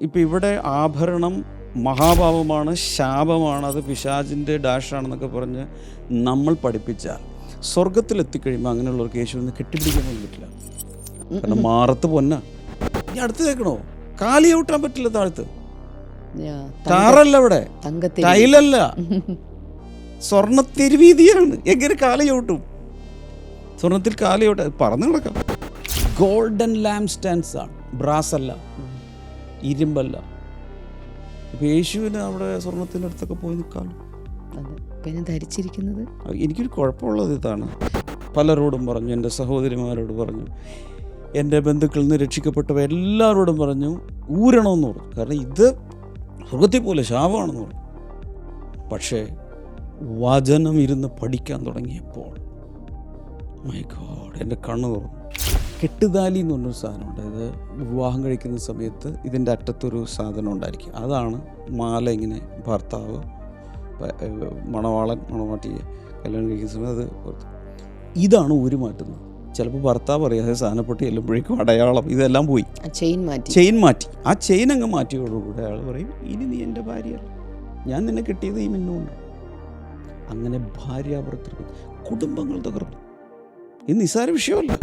ഇപ്പം ഇവിടെ ആഭരണം മഹാപാപമാണ്, ശാപമാണ്, അത് പിശാചിൻ്റെ ഡാഷാണെന്നൊക്കെ പറഞ്ഞ് നമ്മൾ പഠിപ്പിച്ചാൽ സ്വർഗത്തിലെത്തിക്കഴിയുമ്പോൾ അങ്ങനെയുള്ളവർക്ക് യേശുവിനെ കെട്ടിപ്പിടിക്കാൻ പോലും പറ്റില്ല. കാരണം മാറത്ത് പൊന്ന ഇനി അടുത്ത് കേൾക്കണോ, കാലി ഔട്ടാൻ പറ്റില്ല. താഴത്ത് താറല്ല, ഇവിടെ ടൈലല്ല, സ്വർണ്ണത്തെരുവീതിയാണ്. എങ്ങനെ കാലി ഔട്ടും? സ്വർണത്തിൽ കാലി ഔട്ട പറന്ന് കിടക്കാം. ഗോൾഡൻ ലാംപ് സ്റ്റാൻഡ്സ് ആണ്, ബ്രാസ് അല്ല, ഇരുമ്പല്ല. ഇപ്പം യേശുവിന് അവിടെ സ്വർണത്തിൻ്റെ അടുത്തൊക്കെ പോയി നിൽക്കാം. പിന്നെ ധരിച്ചിരിക്കുന്നത് എനിക്കൊരു കുഴപ്പമുള്ളത് ഇതാണ്. പലരോടും പറഞ്ഞു, എൻ്റെ സഹോദരിമാരോട് പറഞ്ഞു, എൻ്റെ ബന്ധുക്കളിൽ നിന്ന് രക്ഷിക്കപ്പെട്ടവ എല്ലാവരോടും പറഞ്ഞു ഊരണമെന്ന് പറഞ്ഞു. കാരണം ഇത് സ്വർഗത്തിൽ പോലെ ശാപമാണെന്ന് പറഞ്ഞു. പക്ഷേ വചനം ഇരുന്ന് പഠിക്കാൻ തുടങ്ങിയപ്പോൾ മൈ ഗോഡ്, എൻ്റെ കണ്ണ് തുറന്നു. കെട്ടുതാലി എന്ന് പറഞ്ഞൊരു സാധനമുണ്ട്. ഇത് വിവാഹം കഴിക്കുന്ന സമയത്ത് ഇതിൻ്റെ അറ്റത്തൊരു സാധനം ഉണ്ടായിരിക്കും. അതാണ് മാല. ഇങ്ങനെ ഭർത്താവ് മണവാളൻ മണവാട്ടിയെ കല്യാണം കഴിക്കുന്ന സമയത്ത് അത് ഇതാണ് ഊരി മാറ്റുന്നത്. ചിലപ്പോൾ ഭർത്താവ് അറിയാതെ സാധനപ്പെട്ട് ചെല്ലുമ്പോഴേക്കും അടയാളം ഇതെല്ലാം പോയി, ചെയിൻ മാറ്റി. ആ ചെയിൻ അങ്ങ് മാറ്റിയോടുകൂടെ അയാൾ പറയും, ഇനി നീ എൻ്റെ ഭാര്യയല്ല, ഞാൻ നിന്നെ കിട്ടിയത് ഈ മിന്നുകൊണ്ട്. അങ്ങനെ ഭാര്യാഭർത്തൃ കുടുംബങ്ങൾ തകർന്നു. ഇത് നിസ്സാര വിഷയമല്ല.